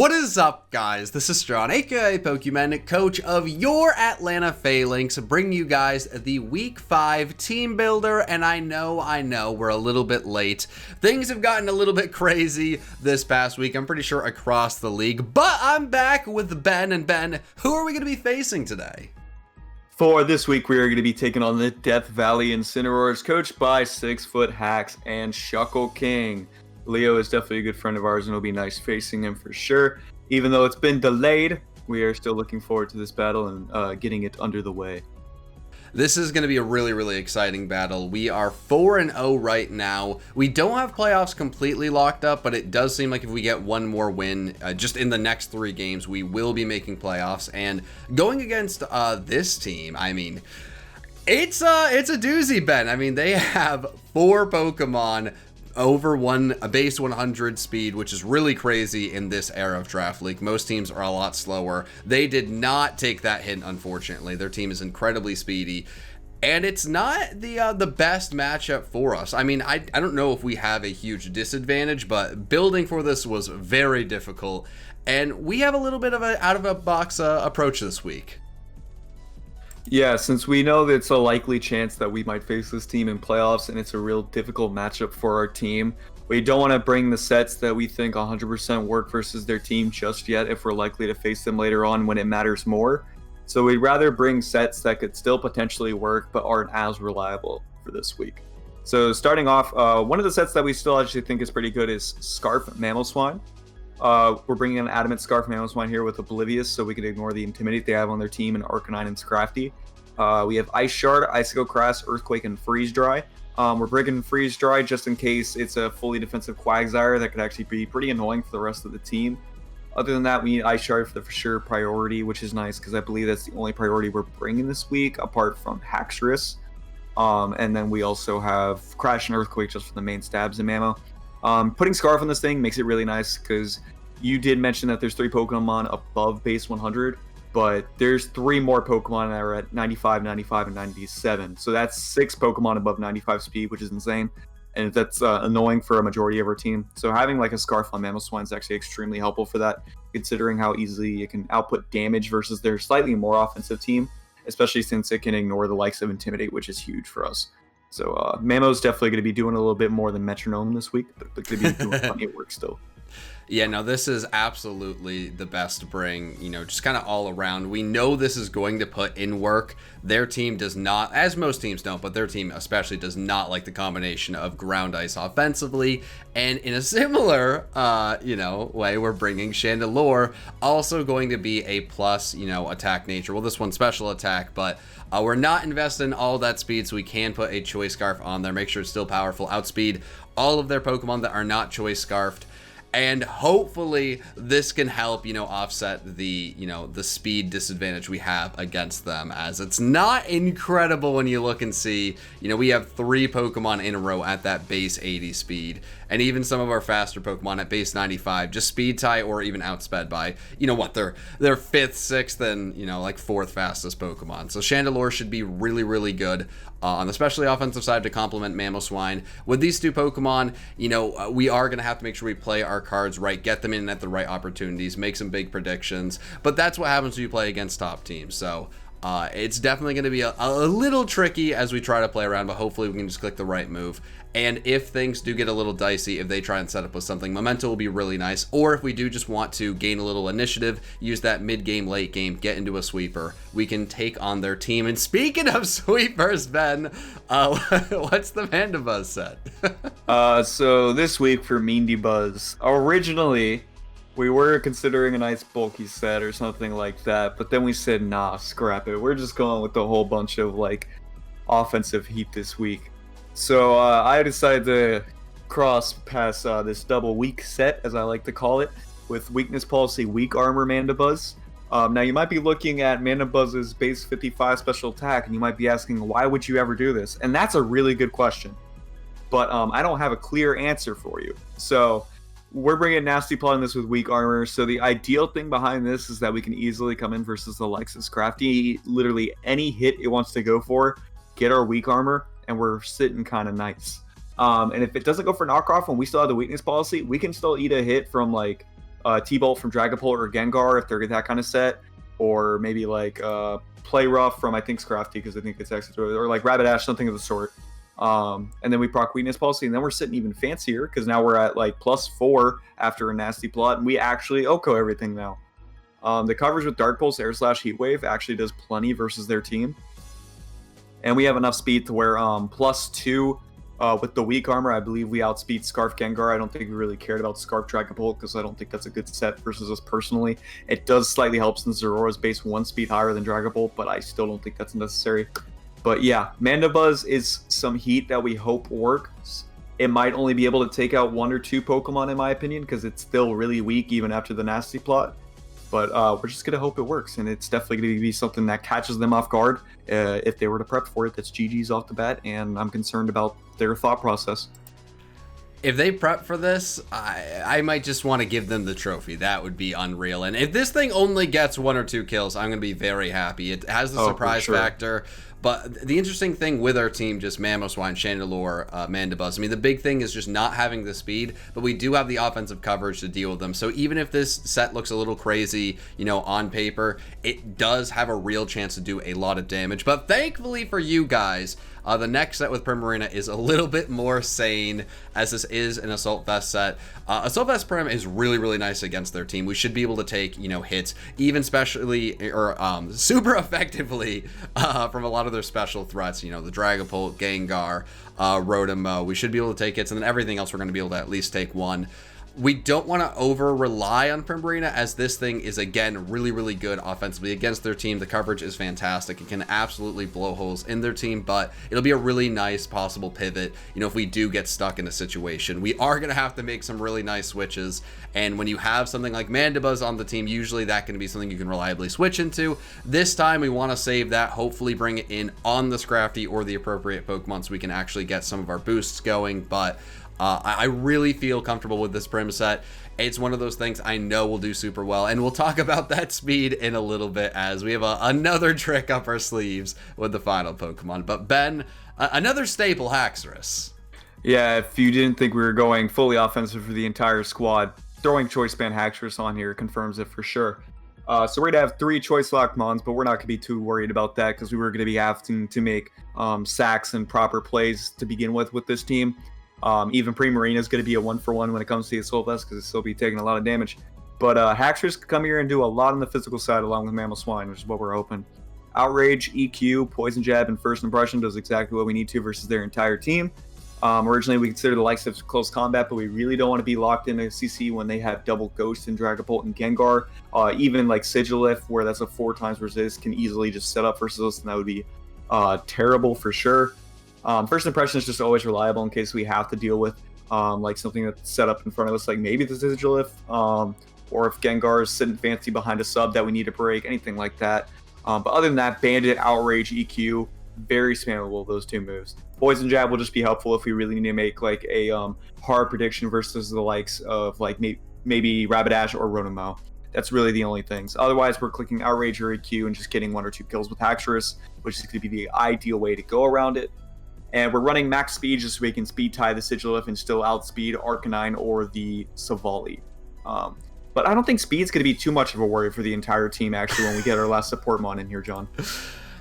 What is up, guys? This is John, aka Pokemon, coach of your Atlanta Falinks, bringing you guys the Week 5 team builder. And I know, we're a little bit late. Things have gotten a little bit crazy this past week, I'm pretty sure across the league. But I'm back with Ben, and Ben, who are we going to be facing today? For this week, we are going to be taking on the Death Valley Incineroars, coached by 6-foot Hax and Shuckle King. Leo is definitely a good friend of ours, and it'll be nice facing him for sure. Even though it's been delayed, we are still looking forward to this battle and getting it under the way. This is going to be a really exciting battle. We are 4-0 right now. We don't have playoffs completely locked up, but it does seem like if we get one more win just in the next 3 games, we will be making playoffs. And going against this team, I mean, it's a doozy, Ben. I mean, they have 4 Pokemon over a base 100 speed, which is really crazy in this era of Draft League. Most teams are a lot slower. They did not take that hint, unfortunately. Their team is incredibly speedy, and it's not the best matchup for us. I mean, I don't know if we have a huge disadvantage, but building for this was very difficult, and we have a little bit of an out-of-the-box approach this week. Yeah, since we know that it's a likely chance that we might face this team in playoffs, and it's a real difficult matchup for our team, we don't want to bring the sets that we think 100% work versus their team just yet if we're likely to face them later on when it matters more. So we'd rather bring sets that could still potentially work but aren't as reliable for this week. So starting off, one of the sets that we still actually think is pretty good is Scarf Mamoswine. We're bringing an Adamant Scarf Mamoswine here with Oblivious, so we can ignore the Intimidate they have on their team in Arcanine and Scrafty. We have Ice Shard, Icicle Crass, Earthquake, and Freeze Dry. We're bringing Freeze Dry just in case it's a fully defensive Quagsire that could actually be pretty annoying for the rest of the team. Other than that, we need Ice Shard for the for sure priority, which is nice because I believe that's the only priority we're bringing this week, apart from Haxorus. And then we also have Crash and Earthquake just for the main stabs and ammo. Putting Scarf on this thing makes it really nice because you did mention that there's 3 Pokemon above base 100, but there's 3 more Pokemon that are at 95, 95, and 97. So that's 6 Pokemon above 95 speed, which is insane. And that's annoying for a majority of our team. So having like a Scarf on Mamoswine is actually extremely helpful for that, considering how easily it can output damage versus their slightly more offensive team, especially since it can ignore the likes of Intimidate, which is huge for us. So Mamo's definitely going to be doing a little bit more than Metronome this week, but going to be doing plenty of work still. Yeah, no, this is absolutely the best bring, just kind of all around. We know this is going to put in work. Their team does not, as most teams don't, but their team especially does not like the combination of ground ice offensively. And in a similar, way, we're bringing Chandelure, also going to be a plus, attack nature. Well, this one's special attack, but we're not investing all that speed, so we can put a Choice Scarf on there. Make sure it's still powerful. Outspeed all of their Pokemon that are not Choice Scarfed. And hopefully this can help, offset the, the speed disadvantage we have against them, as it's not incredible when you look and see, we have 3 Pokemon in a row at that base 80 speed, and even some of our faster Pokemon at base 95, just speed tie or even outsped by, they're 5th, 6th, and, like 4th fastest Pokemon. So Chandelure should be really good on the especially offensive side to complement Mamoswine. With these 2 Pokemon, we are going to have to make sure we play our cards right, get them in at the right opportunities, make some big predictions, but that's what happens when you play against top teams. So it's definitely going to be a little tricky as we try to play around, but hopefully we can just click the right move. And if things do get a little dicey, if they try and set up with something, Memento will be really nice. Or if we do just want to gain a little initiative, use that mid-game, late-game, get into a sweeper, we can take on their team. And speaking of sweepers, Ben, what's the Mandibuzz set? So this week for Mandibuzz, originally we were considering a nice bulky set or something like that, but then we said, nah, scrap it. We're just going with a whole bunch of like offensive heat this week. So I decided to cross pass this double weak set, as I like to call it, with Weakness Policy Weak Armor Mandibuzz. Now you might be looking at Mandibuzz's base 55 special attack, and you might be asking, why would you ever do this? And that's a really good question, but I don't have a clear answer for you. So we're bringing Nasty Plot in this with weak armor. So the ideal thing behind this is that we can easily come in versus the likes of Scrafty. Literally any hit it wants to go for, get our weak armor, and we're sitting kind of nice. And if it doesn't go for knockoff and we still have the weakness policy, we can still eat a hit from like T-Bolt from Dragapult or Gengar if they're that kind of set, or maybe like Play Rough from I think Scrafty because I think it's extra, or like Rapidash, something of the sort. And then we proc Weakness Policy, and then we're sitting even fancier because now we're at like +4 after a nasty plot, and we actually OHKO everything now. The coverage with Dark Pulse, Air Slash, Heat Wave actually does plenty versus their team. And we have enough speed to where +2 with the weak armor, I believe we outspeed Scarf Gengar. I don't think we really cared about Scarf Dragapult because I don't think that's a good set versus us personally. It does slightly help since Zeraora's base 1 speed higher than Dragapult, but I still don't think that's necessary. But yeah, Mandibuzz is some heat that we hope works. It might only be able to take out 1 or 2 Pokemon in my opinion because it's still really weak even after the nasty plot. But we're just going to hope it works, and it's definitely going to be something that catches them off guard. If they were to prep for it, that's GG's off the bat, and I'm concerned about their thought process. If they prep for this, I might just want to give them the trophy. That would be unreal. And if this thing only gets 1 or 2 kills, I'm going to be very happy. It has the surprise factor. But the interesting thing with our team, just Mamoswine, Chandelure, Mandibuzz, I mean, the big thing is just not having the speed, but we do have the offensive coverage to deal with them. So even if this set looks a little crazy, you know, on paper, it does have a real chance to do a lot of damage. But thankfully for you guys, the next set with Primarina is a little bit more sane, as this is an Assault Vest set. Assault Vest Prim is really, really nice against their team. We should be able to take, you know, hits, even specially, or super effectively from a lot of their special threats. You know, the Dragapult, Gengar, Rotom. We should be able to take hits, and then everything else we're going to be able to at least take 1. We don't want to over-rely on Primarina, as this thing is, again, really, really good offensively against their team. The coverage is fantastic. It can absolutely blow holes in their team, but it'll be a really nice possible pivot, you know, if we do get stuck in a situation. We are going to have to make some really nice switches, and when you have something like Mandibuzz on the team, usually that can be something you can reliably switch into. This time, we want to save that, hopefully bring it in on the Scrafty or the appropriate Pokemon so we can actually get some of our boosts going, but I really feel comfortable with this Prim set. It's one of those things I know will do super well, and we'll talk about that speed in a little bit as we have another trick up our sleeves with the final Pokemon. But Ben, another staple, Haxorus. Yeah, if you didn't think we were going fully offensive for the entire squad, throwing Choice Band Haxorus on here confirms it for sure. So we're going to have 3 Choice Lock Mons, but we're not going to be too worried about that because we were going to be having to make sacks and proper plays to begin with this team. Even Primarina is going to be a 1-for-1 when it comes to the Assault Vest because it'll still be taking a lot of damage. But Haxorus could come here and do a lot on the physical side along with Mamoswine, which is what we're hoping. Outrage, EQ, Poison Jab, and First Impression does exactly what we need to versus their entire team. Originally, we considered the likes of Close Combat, but we really don't want to be locked into CC when they have double Ghost and Dragapult and Gengar. Even like Sigilif, where that's a 4x resist, can easily just set up versus us, and that would be terrible for sure. First Impression is just always reliable in case we have to deal with like something that's set up in front of us, like maybe the Sigilif, or if Gengar is sitting fancy behind a sub that we need to break, anything like that. But other than that, Bandit, Outrage, EQ, very spammable, those 2 moves. Poison Jab will just be helpful if we really need to make like a hard prediction versus the likes of like maybe Rapidash or Rotom. That's really the only things. Otherwise, we're clicking Outrage or EQ and just getting 1 or 2 kills with Haxorus, which is going to be the ideal way to go around it. And we're running max speed just so we can speed tie the Sigilif and still outspeed Arcanine or the Savali. But I don't think speed's going to be too much of a worry for the entire team, actually, when we get our last support mon in here, John.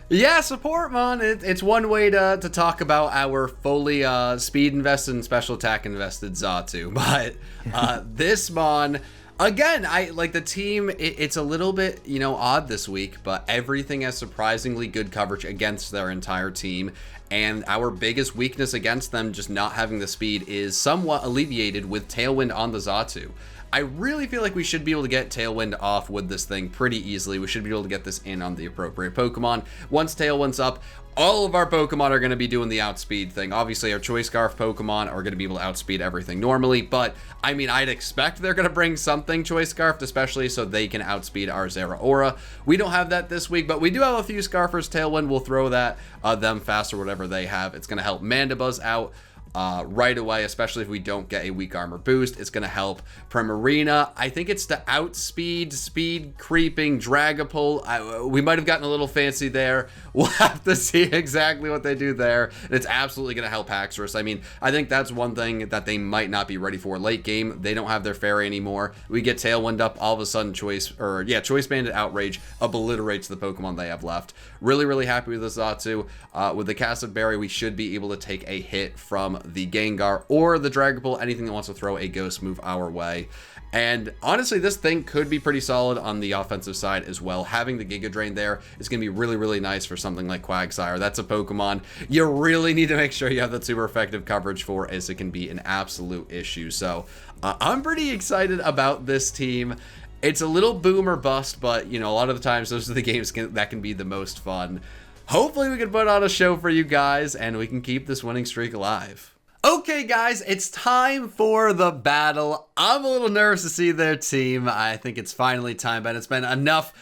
Yeah, support mon. It's one way to talk about our fully speed invested and special attack invested Xatu. But this mon... Again, I like the team. It's a little bit, you know, odd this week, but everything has surprisingly good coverage against their entire team. And our biggest weakness against them, just not having the speed, is somewhat alleviated with Tailwind on the Xatu. I really feel like we should be able to get Tailwind off with this thing pretty easily. We should be able to get this in on the appropriate Pokemon. Once Tailwind's up, all of our Pokemon are going to be doing the outspeed thing. Obviously, our Choice Scarf Pokemon are going to be able to outspeed everything normally, but I mean, I'd expect they're going to bring something Choice Scarfed, especially so they can outspeed our Zeraora. We don't have that this week, but we do have a few Scarfers. Tailwind will throw that them faster, whatever they have. It's going to help Mandibuzz out. right away, especially if we don't get a weak armor boost. It's going to help Primarina. I think it's the outspeed, speed creeping Dragapult. We might have gotten a little fancy there. We'll have to see exactly what they do there. And it's absolutely going to help Haxorus. I mean, I think that's one thing that they might not be ready for late game. They don't have their fairy anymore. We get Tailwind up, all of a sudden Choice Banded Outrage obliterates the Pokemon they have left. Really, really happy with this Zatu. With the Casted Berry, we should be able to take a hit from the Gengar or the Dragapult, anything that wants to throw a ghost move our way. And honestly, this thing could be pretty solid on the offensive side as well. Having the Giga Drain there is going to be really, really nice for something like Quagsire. That's a Pokemon you really need to make sure you have that super effective coverage for, as it can be an absolute issue. So I'm pretty excited about this team. It's a little boom or bust, but you know, a lot of the times those are the games that can be the most fun. Hopefully we can put on a show for you guys and we can keep this winning streak alive. Okay, guys, it's time for the battle. I'm a little nervous to see their team. I think it's finally time, but it's been enough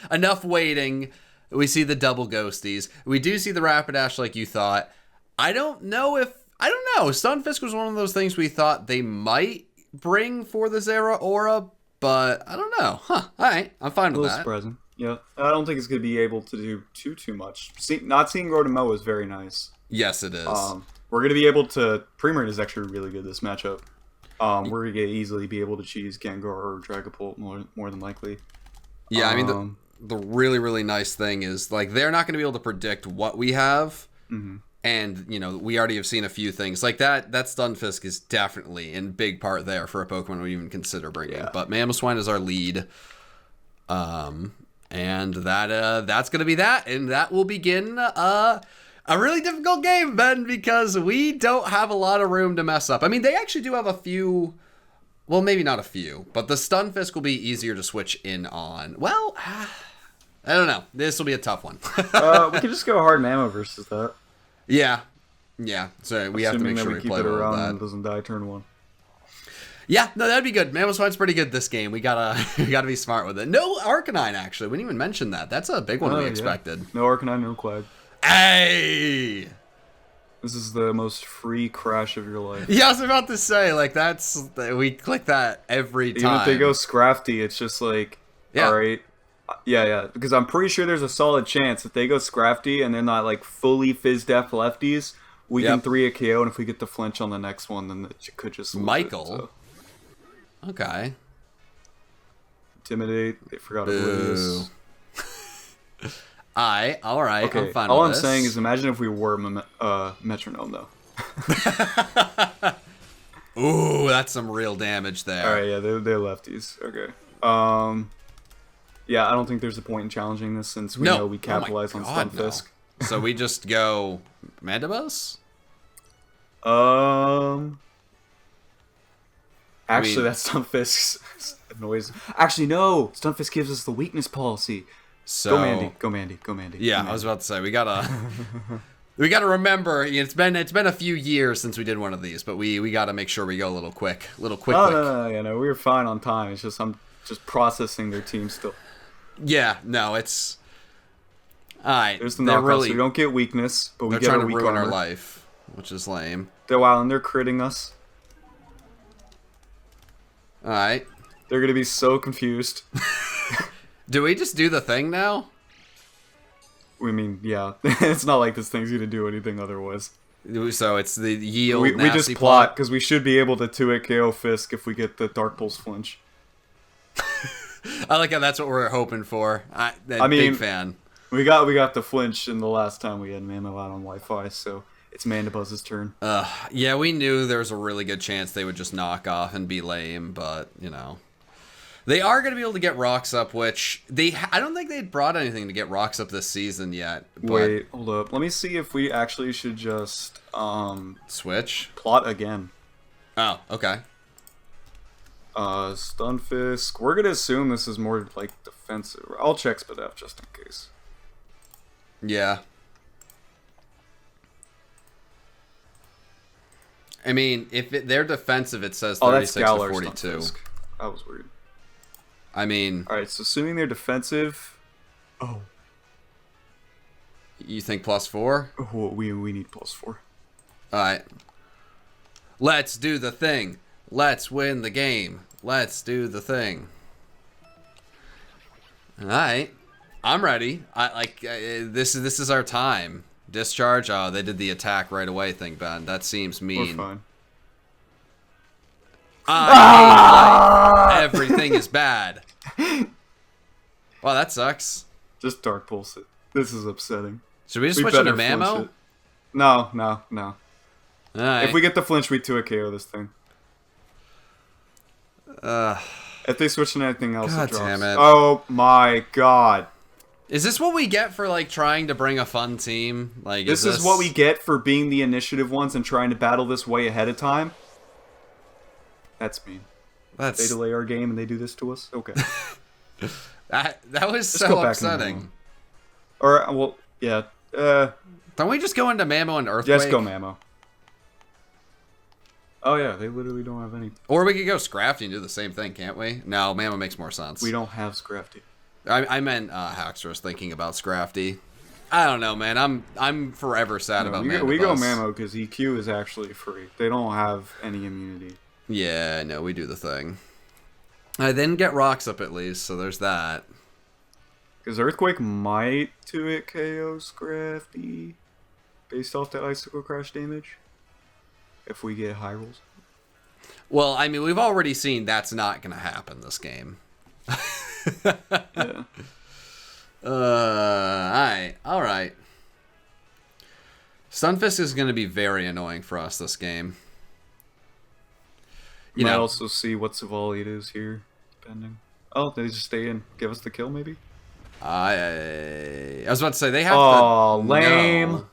waiting. We see the double ghosties. We do see the Rapidash like you thought. I don't know. Stunfisk was one of those things we thought they might bring for the Zeraora, but I don't know. All right, I'm fine with that. A little surprising. Yeah, I don't think it's going to be able to do too much. Not seeing Rotomoa is very nice. Yes, it is. We're going to be able to... Primarina is actually really good this matchup. We're going to easily be able to cheese Gengar or Dragapult more than likely. Yeah, I mean, the really, really nice thing is, like, they're not going to be able to predict what we have. Mm-hmm. And, you know, we already have seen a few things. Like, that Stunfisk is definitely in big part there for a Pokemon we even consider bringing. Yeah. But Mamoswine is our lead. And that's going to be that. And that will begin a really difficult game, Ben, because we don't have a lot of room to mess up. I mean, they actually do have a few... Well, maybe not a few, but the Stunfisk will be easier to switch in on. Well, I don't know. This will be a tough one. We can just go hard Mamo versus that. Yeah. So we have to make sure we keep play it around that. and it doesn't die turn one. Yeah, no, that'd be good. Mamoswine's pretty good this game. We gotta be smart with it. No Arcanine, actually. We didn't even mention that. That's a big one we expected. No Arcanine, no Quag. Hey! This is the most free crash of your life. Yeah, I was about to say, like, we click that every time. Even if they go Scrafty, it's just like, all right. Yeah, because I'm pretty sure there's a solid chance if they go Scrafty and they're not, like, fully Fizz Def lefties, we can 3 a KO, and if we get the flinch on the next one, then it could just... Michael? Okay. Intimidate. They forgot Oblivious. All right. Okay. I'm fine All with I'm this. saying is, imagine if we were Metronome, though. Ooh, that's some real damage there. All right, yeah, they're lefties. Okay. Yeah, I don't think there's a point in challenging this since we know we capitalize on Stunfisk. No. So we just go Mandibuzz? Actually, that Stunfisk annoys. Actually, no. Stunfisk gives us the weakness policy. So go Mandy. Yeah, I was about to say we gotta remember. It's been a few years since we did one of these, but we gotta make sure we go a little quick. No, we were fine on time. It's just I'm just processing their team still. Yeah, no, it's all right. There's the knockout, so we don't get weakness, but we get trying a to weak ruin armor. our life, which is lame. And they're critting us. All right, they're gonna be so confused. Do we just do the thing now? I mean, yeah. It's not like this thing's gonna do anything otherwise. So it's the yield. We just plot because we should be able to 2-hit KO Fisk if we get the Dark Pulse flinch. I like how that's what we're hoping for. I mean, big fan. We got the flinch in the last time we had Mamo out on Wi-Fi, so it's Mandibuzz's turn. Yeah, we knew there was a really good chance they would just knock off and be lame, but you know. They are going to be able to get rocks up, which I don't think they'd brought anything to get rocks up this season yet. But... Wait, hold up. Let me see if we actually should just switch? Plot again. Oh, okay. Stunfisk. We're going to assume this is more like defensive. I'll check Spadef just in case. Yeah. I mean, if they're defensive, it says 36 to 42. Stunfisk. That was weird. I mean... Alright, so assuming they're defensive... Oh. You think +4? Oh, we need +4. Alright. Let's do the thing. Let's win the game. Let's do the thing. All right. I'm ready. This is our time. Discharge. Oh, they did the attack right away thing, Ben. That seems mean. We're fine. I hate life. Everything is bad. Wow, that sucks. Just Dark Pulse it. This is upsetting. Should we just switch into better Mamo? flinch it. No. All right. If we get the flinch, we 2 KO this thing. If they switch to anything else, God it drops. damn it. Oh my god. Is this what we get for like trying to bring a fun team? Like This is what we get for being the initiative ones and trying to battle this way ahead of time? That's mean. They delay our game and they do this to us? Okay. that was Let's so go back upsetting. Or, well, yeah. Don't we just go into Mamo and Earthquake? Just go Mamo. Oh yeah, they literally don't have any. Or we could go Scrafty and do the same thing, can't we? No, Mamo makes more sense. We don't have Scrafty. I meant Haxorus thinking about Scrafty. I don't know, man. I'm forever sad about Mandibuzz. We go Mamo because EQ is actually free. They don't have any immunity. Yeah, no, we do the thing. I didn't get rocks up at least, so there's that. Because Earthquake might 2-hit KO Scrafty based off that Icicle Crash damage. If we get high rolls. Well, I mean, we've already seen that's not going to happen this game. Yeah. All right. Stunfisk is going to be very annoying for us this game. You might also see what Savali it is here, depending. Oh, they just stay in. Give us the kill, maybe? I was about to say, they have Oh, lame. No.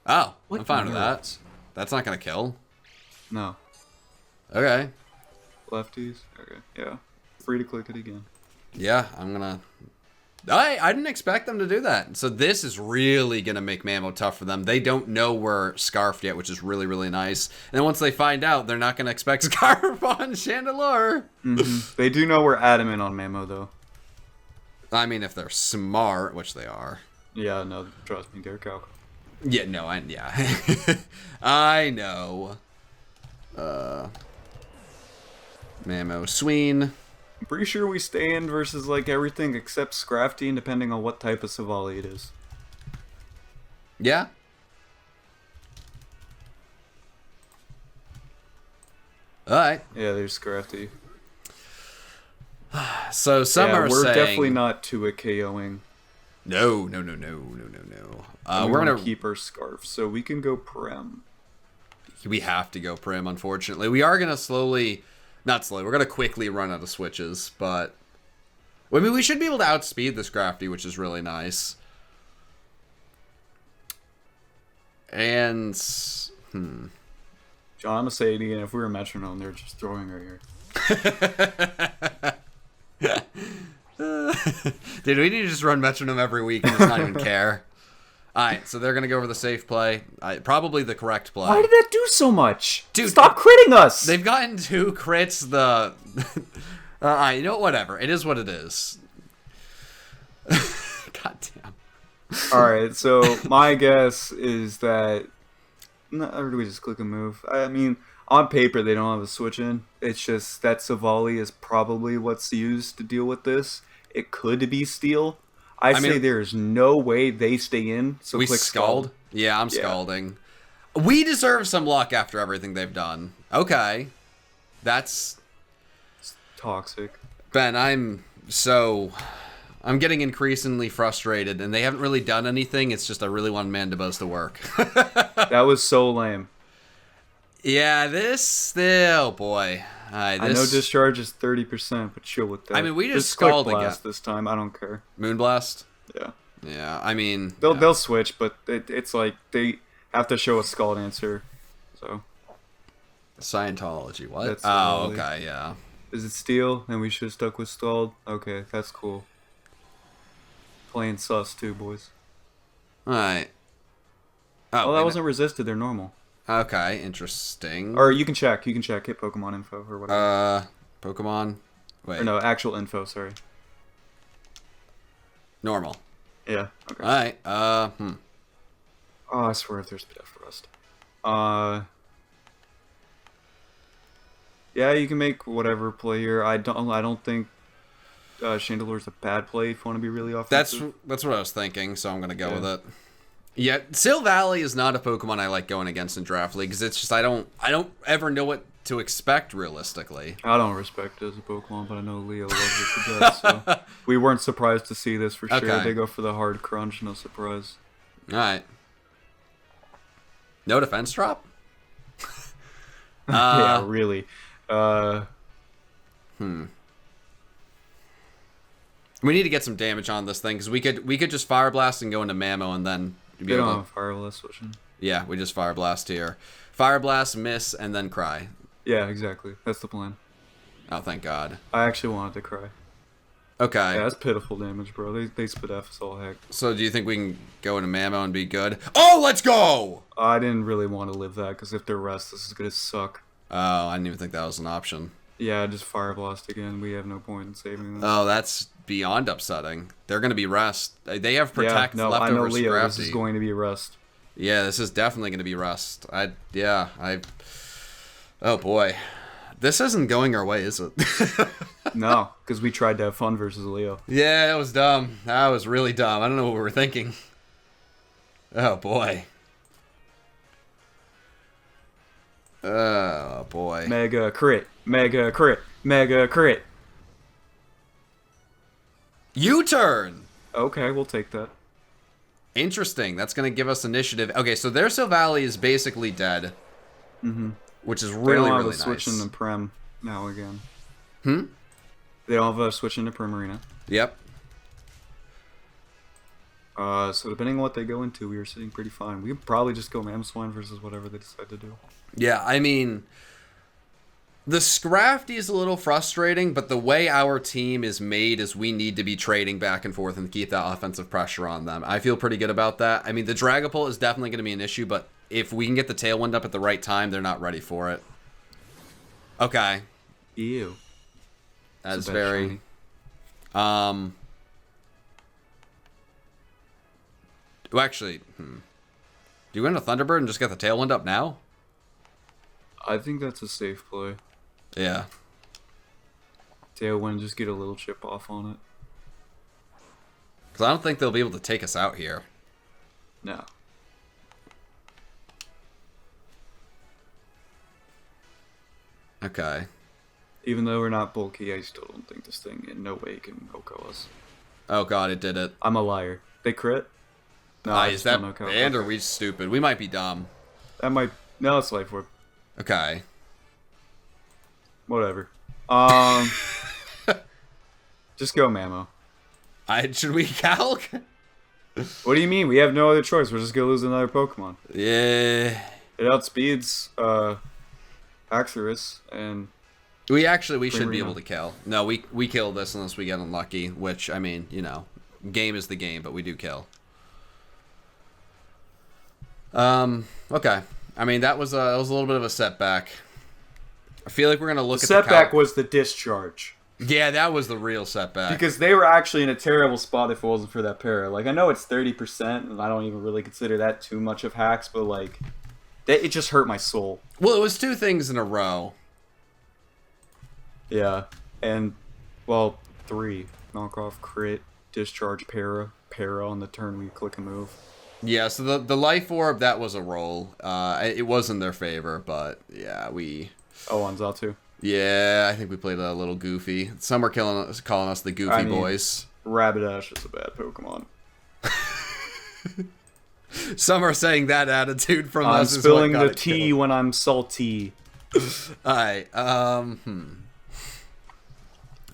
Oh, What I'm fine with nerds? that. That's not going to kill. No. Okay. Lefties? Okay, yeah. Free to click it again. Yeah, I'm going to... I didn't expect them to do that. So this is really going to make Mamo tough for them. They don't know we're Scarfed yet, which is really, really nice. And then once they find out, they're not going to expect Scarf on Chandelure. Mm-hmm. They do know we're adamant on Mamo, though. I mean, if they're smart, which they are. Yeah, no, trust me, they're cow. Yeah, no, I know. Mamoswine. I'm pretty sure we stay in versus, like, everything except Scrafty, depending on what type of Savali it is. Yeah. Alright. Yeah, there's Scrafty. So some are we're saying... definitely not 2-hit KOing. No. We're gonna gonna keep our Scarf, so we can go Prem. We have to go Prim, unfortunately. We are gonna we're gonna quickly run out of switches, but I mean we should be able to outspeed this Crafty, which is really nice. And John, I'm gonna say it again, if we were Metronome, they're just throwing right here. Dude, we need to just run Metronome every week and just not even care. Alright, so they're going to go over the safe play. Probably the correct play. Why did that do so much? Dude, stop critting us! They've gotten 2 crits. Alright, you know what? Whatever. It is what it is. God damn. Alright, so my guess is that... Or do we just click a move? I mean, on paper they don't have a switch in. It's just that Savali is probably what's used to deal with this. It could be Steel. I say there's no way they stay in, so we click Scald? Yeah, I'm scalding. We deserve some luck after everything they've done. Okay. That's... It's toxic. Ben, I'm getting increasingly frustrated, and they haven't really done anything. It's just I really want Mandibuzz to work. That was so lame. Yeah, oh boy. I know discharge is 30%, but chill with that. I mean, we just Scald again. This time, I don't care. Moonblast? Yeah. Yeah, I mean... They'll switch, but it's like they have to show a Scald answer, so... Scientology, what? That's okay, yeah. Is it Steel? And we should have stuck with Scald? Okay, that's cool. Playing sus too, boys. Alright. Oh, that wasn't resisted, they're normal. Okay, interesting. Or you can check, hit Pokemon info or whatever. Pokemon? Wait. Or no, actual info, sorry. Normal. Yeah, okay. Alright, Oh, I swear if there's Death Rust. Yeah, you can make whatever play here. I don't think Chandelure's a bad play if you want to be really offensive. That's what I was thinking, so I'm gonna go with it. Yeah, Sil Valley is not a Pokemon I like going against in draft leagues. It's just I don't ever know what to expect realistically. I don't respect it as a Pokemon, but I know Leo loves it to death, so we weren't surprised to see this for sure. Okay. They go for the hard crunch, no surprise. Alright. No defense drop? Yeah, really. We need to get some damage on this thing, because we could just Fire Blast and go into Mamo and then They don't have Fire Blast switching. Yeah, we just Fire Blast here. Fire Blast, miss, and then Cry. Yeah, exactly. That's the plan. Oh, thank God. I actually wanted to cry. Okay. Yeah, that's pitiful damage, bro. They spit F us all heck. So do you think we can go into Mamo and be good? Oh, let's go! I didn't really want to live that, because if they're rest, this is going to suck. Oh, I didn't even think that was an option. Yeah, just Fire Blast again. We have no point in saving them. Oh, that's beyond upsetting. They're going to be rest. They have Protect yeah, no, left I know over Leo, Scrafty. this is going to be rest. Yeah, this is definitely going to be rest. Oh, boy. This isn't going our way, is it? No, because we tried to have fun versus Leo. Yeah, that was dumb. That was really dumb. I don't know what we were thinking. Oh, boy. Oh, boy. Mega crit. Mega crit. Mega crit. U-turn! Okay, we'll take that. Interesting. That's going to give us initiative. Okay, so their Silvally is basically dead. Mm-hmm. Which is They really, don't have really a switch nice. into Prem now again. Hmm? They don't have a switch into Primarina. Yep. So depending on what they go into, we are sitting pretty fine. We could probably just go Mamoswine versus whatever they decide to do. Yeah, I mean, the Scrafty is a little frustrating, but the way our team is made is we need to be trading back and forth and keep that offensive pressure on them. I feel pretty good about that. I mean, the Dragapult is definitely going to be an issue, but if we can get the Tailwind up at the right time, they're not ready for it. Okay. Ew. That's very... Shiny. Well, actually, do you win a Thunderbird and just get the Tailwind up now? I think that's a safe play. Yeah. Tailwind, just get a little chip off on it. Because I don't think they'll be able to take us out here. No. Okay. Even though we're not bulky, I still don't think this thing in no way can OHKO us. Oh god, it did it. I'm a liar. They crit? No, Is that don't OHKO. and are we stupid? We might be dumb. That might... No, it's Life Orb. Okay. Whatever. Just go Mamo. Should we calc? What do you mean? We have no other choice. We're just gonna lose another Pokemon. Yeah. It outspeeds Haxorus and... We should be Primarina. able to kill. No, we kill this unless we get unlucky, which, I mean, you know, game is the game, but we do kill. Okay. I mean, that was a little bit of a setback. I feel like we're going to look The at the setback was the discharge. Yeah, that was the real setback. Because they were actually in a terrible spot if it wasn't for that para. Like, I know it's 30%, and I don't even really consider that too much of hacks, but, like, it just hurt my soul. Well, it was two things in a row. Yeah. And, well, 3. Knockoff, crit, discharge, para on the turn we click a move. Yeah, so the Life Orb, that was a roll. It was in their favor, but, yeah, Oh, on Zatu. Yeah, I think we played a little goofy. Some are calling us the goofy boys. Rapidash is a bad Pokemon. Some are saying that attitude from I'm us. spilling is what the got it tea killed. when I'm salty. Alright,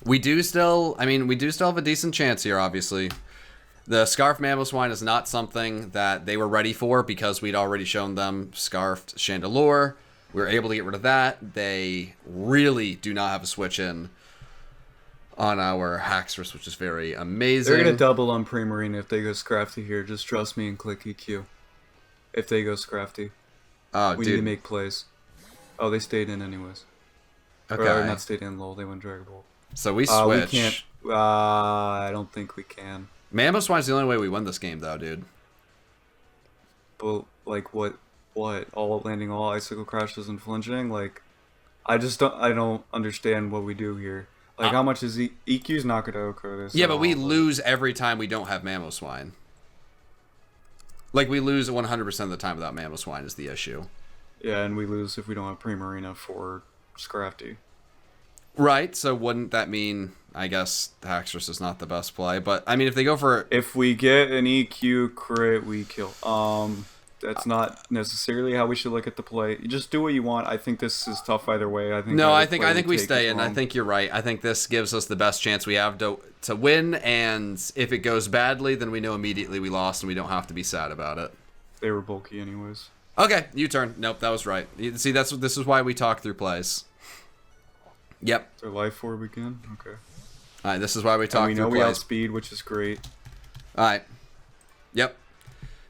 We do still have a decent chance here, obviously. The Scarf Mamoswine is not something that they were ready for because we'd already shown them Scarfed Chandelure. We were able to get rid of that. They really do not have a switch in on our Haxorus, which is very amazing. They're going to double on Primarina if they go Scrafty here. Just trust me and click EQ. If they go Scrafty. Oh, we dude. need to make plays. Oh, they stayed in anyways. Okay. Or not stayed in, lol. They went Dragon Ball. So we switch. We can't. I don't think we can. Mamoswine's the only way we win this game, though, dude. But, like, what? All landing all icicle crashes and flinching? Like, I don't understand what we do here. Like, how much is EQ's not going to occur this? Yeah, but we lose every time we don't have Mamoswine. Like, we lose 100% of the time without Mamoswine is the issue. Yeah, and we lose if we don't have Primarina for Scrafty. Right, so wouldn't that mean, I guess, Haxorus is not the best play? But, I mean, if they go for... If we get an EQ crit, we kill. That's not necessarily how we should look at the play. You just do what you want. I think this is tough either way. I think we stay in. I think you're right. I think this gives us the best chance we have to win, and if it goes badly, then we know immediately we lost, and we don't have to be sad about it. They were bulky anyways. Okay, U-turn. Nope, that was right. See, this is why we talk through plays. Yep. Their life orb again? Okay. Alright, this is why we talk through plays. We know we outspeed, which is great. Alright. Yep.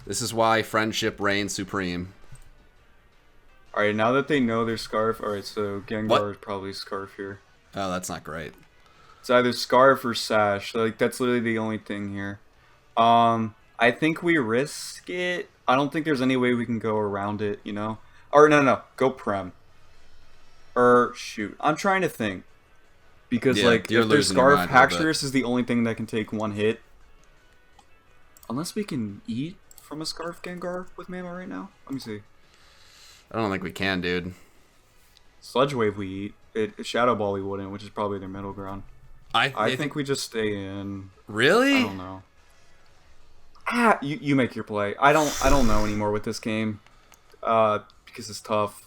This is why friendship reigns supreme. Alright, now that they know their Scarf... Alright, so Gengar is probably Scarf here. Oh, that's not great. It's either Scarf or Sash. Like, that's literally the only thing here. I think we risk it. I don't think there's any way we can go around it, you know? Or, no. Go Prem. Or, shoot. I'm trying to think. Because, like, if there's Scarf, Haxorus is the only thing that can take one hit. Unless we can eat from a Scarf Gengar with Mama right now. Let me see. I don't think we can, dude. Sludge Wave we eat. Shadow Ball we wouldn't, which is probably their middle ground. I think we just stay in. Really? I don't know. You make your play. I don't know anymore with this game. Because it's tough.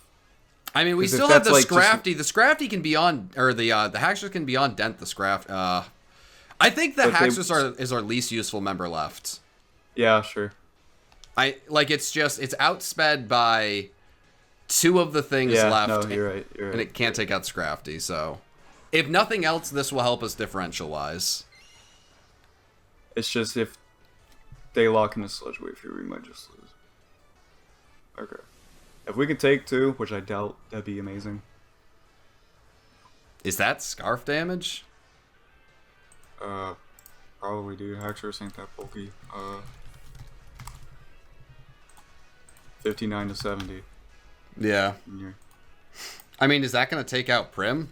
I mean, we still have the Scrafty. The Scrafty can be on, or the Haxorus can be on Dent the Scraft. I think the Haxorus is our least useful member left. Yeah, sure. It's outsped by 2 of the things left. No, you're right. And it can't take out Scrafty, so if nothing else, this will help us differential-wise. It's just if they lock in a Sludge Wave here, we might just lose. Okay. If we can take 2, which I doubt, that'd be amazing. Is that Scarf damage? Probably, dude. Haxorus ain't that bulky. 59 to 70. Yeah. I mean, is that going to take out Prim?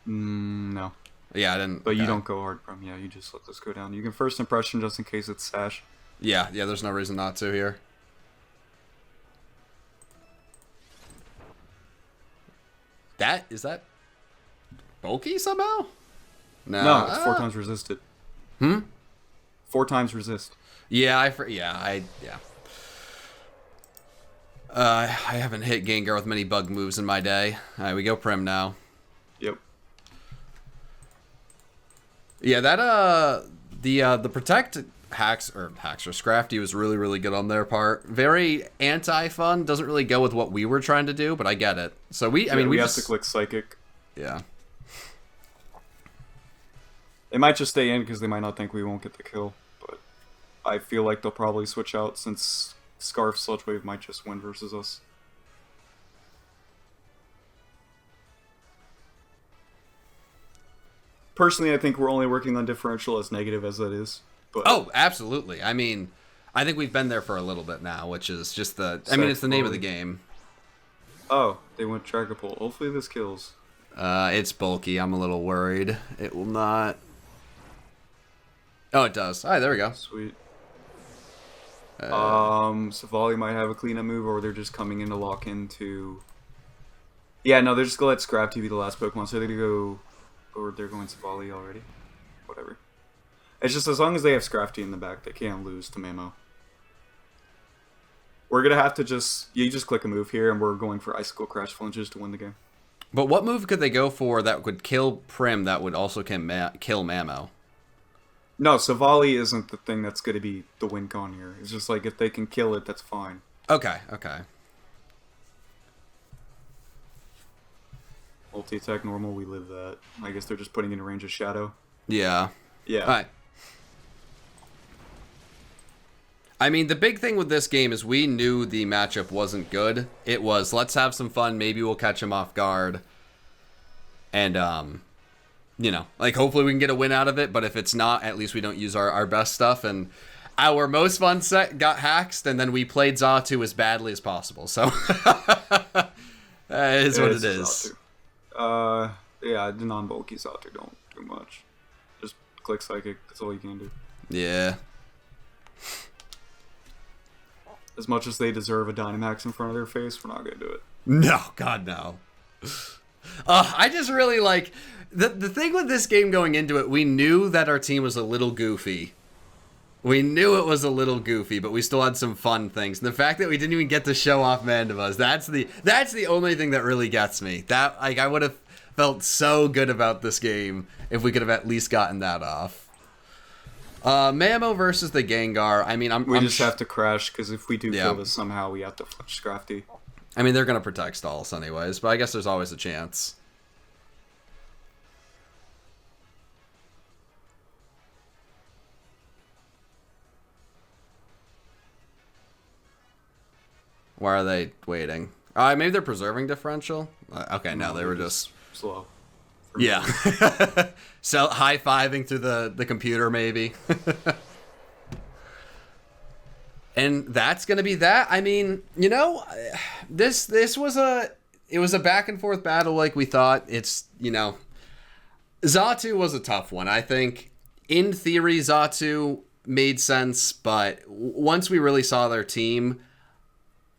No. Yeah, I didn't. But you don't go hard Prim. Yeah, you just let this go down. You can first impression just in case it's Sash. Yeah, there's no reason not to here. Is that bulky somehow? No, it's 4 times resisted. 4 times resist. Yeah, I haven't hit Gengar with many bug moves in my day. Alright, we go Prim now. Yep. Yeah, that the Protect Haxorus Scrafty was really, really good on their part. Very anti-fun. Doesn't really go with what we were trying to do, but I get it. So we have to click Psychic. Yeah. They might just stay in because they might not think we won't get the kill, but I feel like they'll probably switch out since Scarf Sludge Wave might just win versus us. Personally, I think we're only working on differential, as negative as that is. But oh, absolutely. I mean, I think we've been there for a little bit now, which is just it's the name of the game. Oh, they went Dragapult. Hopefully this kills. It's bulky. I'm a little worried. It will not. Oh, it does. All right, there we go. Sweet. Savali might have a cleanup move, or they're just coming in to lock into... Yeah, no, they're just going to let Scrafty be the last Pokemon, so they're going to go... Or they're going Savali already. Whatever. It's just as long as they have Scrafty in the back, they can't lose to Mamo. We're going to have to just... You just click a move here, and we're going for Icicle Crash Flinches to win the game. But what move could they go for that would kill Prim that would also kill Mamo? No, Savali isn't the thing that's going to be the win con here. It's just like, if they can kill it, that's fine. Okay. Multi-attack normal, we live that. I guess they're just putting in a range of Shadow. Yeah. Yeah. Alright. I mean, the big thing with this game is we knew the matchup wasn't good. It was, let's have some fun, maybe we'll catch him off guard. And, hopefully we can get a win out of it, but if it's not, at least we don't use our best stuff. And our most fun set got haxed, and then we played Xatu as badly as possible. So, It is what it It's just is. Yeah, the non-bulky Zatu don't do much. Just click Psychic, that's all you can do. Yeah. As much as they deserve a Dynamax in front of their face, we're not gonna do it. No, God, no. I just really like... The thing with this game going into it, we knew that our team was a little goofy. We knew it was a little goofy, but we still had some fun things. And the fact that we didn't even get to show off Mandibuzz, that's the only thing that really gets me. That, like, I would have felt so good about this game if we could have at least gotten that off. Mamo versus the Gengar. I mean, we just have to crash, because if we do kill this somehow, we have to flinch Scrafty. I mean, they're going to protect Stalls anyways, but I guess there's always a chance. Why are they waiting? Maybe they're preserving differential? Okay, no, they were just... slow. Yeah. So, high-fiving through the computer, maybe. And that's going to be that. I mean, you know, this was it was a back-and-forth battle like we thought. It's, you know... Zatu was a tough one. I think, in theory, Zatu made sense, but once we really saw their team...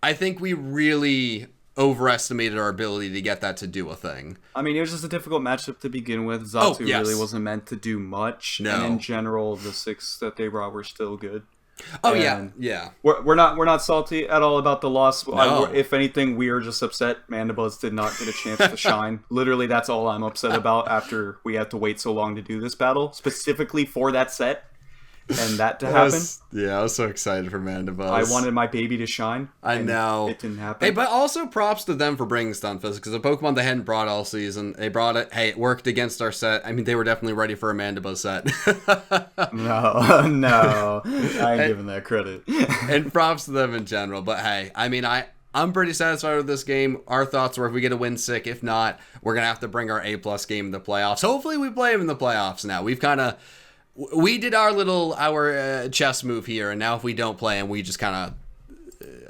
I think we really overestimated our ability to get that to do a thing. I mean, it was just a difficult matchup to begin with. Zatu really wasn't meant to do much. No. And in general, the 6 that they brought were still good. Oh, and yeah. We're not salty at all about the loss. No. If anything, we are just upset Mandibuzz did not get a chance to shine. Literally, that's all I'm upset about after we had to wait so long to do this battle, specifically for that set. And that to happen. I was so excited for Mandibuzz. I wanted my baby to shine. I know. It didn't happen. Hey, but also props to them for bringing Stunfisk, because a Pokemon they hadn't brought all season. They brought it. Hey, it worked against our set. I mean, they were definitely ready for a Mandibuzz set. No. I ain't giving that credit. And props to them in general. But hey, I mean, I'm pretty satisfied with this game. Our thoughts were if we get a win, sick. If not, we're going to have to bring our A+ game in the playoffs. Hopefully we play him in the playoffs now. We did our chess move here, and now if we don't play him, we just kind of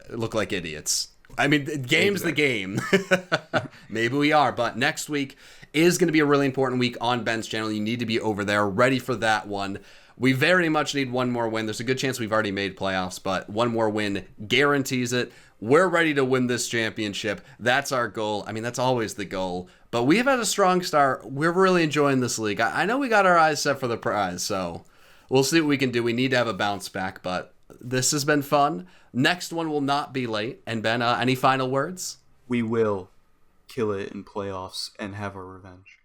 look like idiots. I mean, the game's the game. Maybe we are, but next week is going to be a really important week on Ben's channel. You need to be over there, ready for that one. We very much need one more win. There's a good chance we've already made playoffs, but one more win guarantees it. We're ready to win this championship. That's our goal. I mean, that's always the goal. But we've had a strong start. We're really enjoying this league. I know we got our eyes set for the prize, so we'll see what we can do. We need to have a bounce back, but this has been fun. Next one will not be late. And Ben, any final words? We will kill it in playoffs and have our revenge.